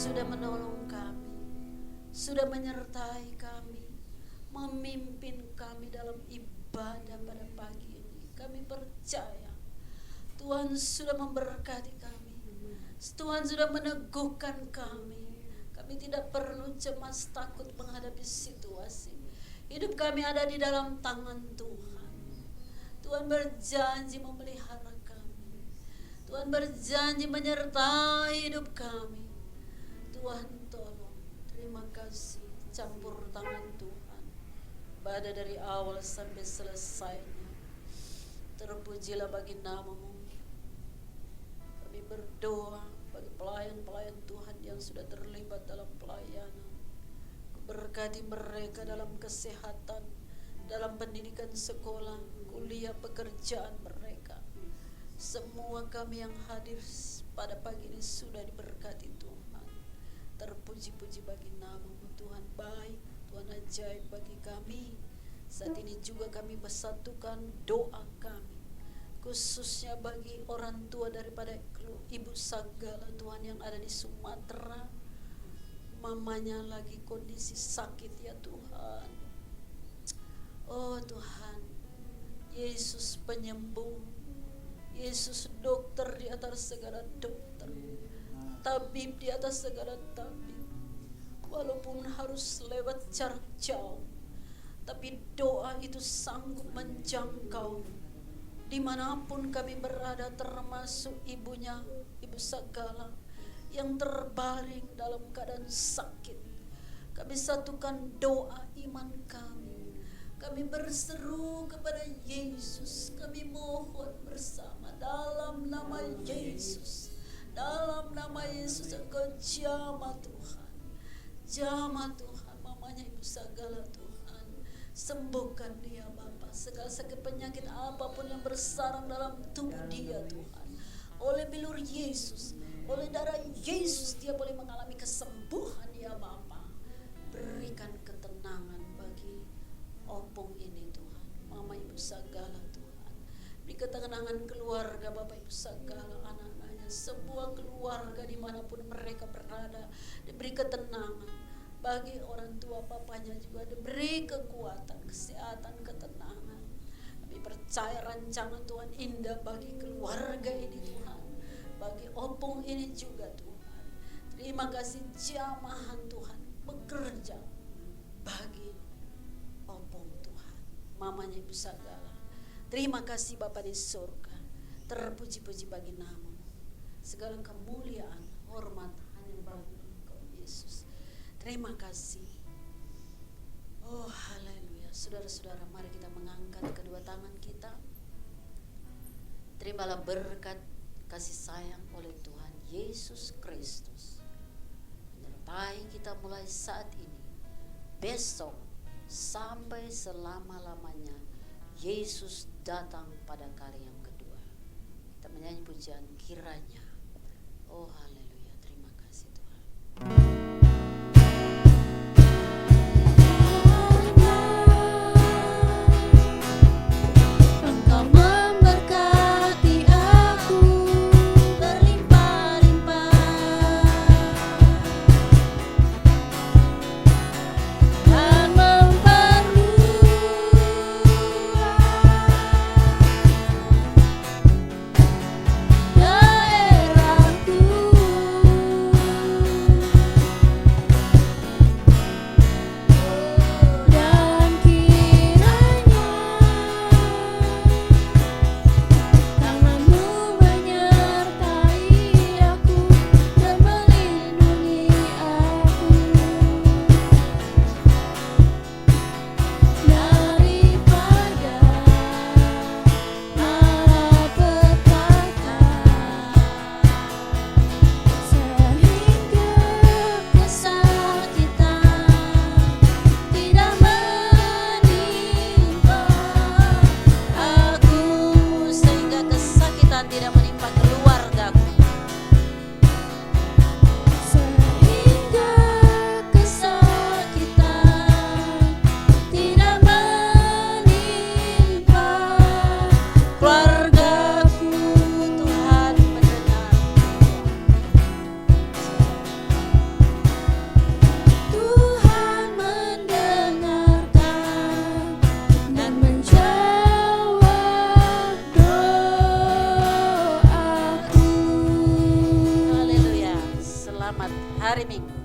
sudah menolong kami, sudah menyertai kami, memimpin kami dalam ibadah pada pagi ini. Kami percaya Tuhan sudah memberkati kami, Tuhan sudah meneguhkan kami. Kami tidak perlu cemas takut menghadapi situasi. Hidup kami ada di dalam tangan Tuhan. Tuhan berjanji memelihara kami, Tuhan berjanji menyertai hidup kami. Tuhan tolong, terima kasih, campur tangan Tuhan pada dari awal sampai selesainya. Terpujilah bagi nama-Mu. Kami berdoa bagi pelayan-pelayan Tuhan yang sudah terlibat dalam pelayanan. Berkati mereka dalam kesehatan, dalam pendidikan sekolah, kuliah, pekerjaan mereka. Semua kami yang hadir pada pagi ini sudah diberkati Tuhan. Terpuji-puji bagi nama-Mu Tuhan baik, Tuhan ajaib bagi kami. Saat ini juga kami bersatukan doa kami, khususnya bagi orang tua daripada Ibu Sagala Tuhan yang ada di Sumatera. Mamanya lagi kondisi sakit ya Tuhan. Oh Tuhan, Yesus penyembuh, Yesus dokter di atas segala dokter, tabib di atas segala tabib. Walaupun harus lewat jarak jauh, tapi doa itu sanggup menjangkau dimanapun kami berada, termasuk ibunya, Ibu Sagala yang terbaring dalam keadaan sakit. Kami satukan doa iman kami. Kami berseru kepada Yesus. Kami mohon bersama dalam nama Yesus. Dalam nama Yesus Engkau jamah Tuhan. Jamah Tuhan mamanya Ibu Sagala Tuhan. Sembuhkan dia Bapa. Segala sakit penyakit apapun yang bersarang dalam tubuh dia Tuhan. Oleh bilur Yesus, oleh darah Yesus dia boleh mengalami kesembuhan ya Bapa. Berikan ketenangan bagi opung ini Tuhan, Mama Ibu Sagala Tuhan. Beri ketenangan keluarga Bapak Ibu Sagala, anak-anaknya, sebuah keluarga dimanapun mereka berada. Diberi ketenangan bagi orang tua papanya juga, diberi kekuatan, kesehatan, ketenangan. Kami percaya rancangan Tuhan indah bagi keluarga ini Tuhan, bagi opung ini juga Tuhan. Terima kasih jamahan Tuhan bekerja bagi opung Tuhan, mamanya Ibu Sagala. Terima kasih Bapa di surga, terpuji-puji bagi nama-Mu. Segala kemuliaan, hormat hanya bagi Engkau Yesus. Terima kasih. Oh haleluya. Saudara-saudara, mari kita mengangkat kedua tangan kita. Terimalah berkat kasih sayang oleh Tuhan Yesus Kristus menyertai kita mulai saat ini, besok, sampai selama-lamanya. Yesus datang pada kali yang kedua. Kita menyanyi pujian kiranya. Oh haleluya. Terima kasih Tuhan. Engkau memberkati aku berlimpah-limpah dan memperluas daerahku. Selamat hari Minggu.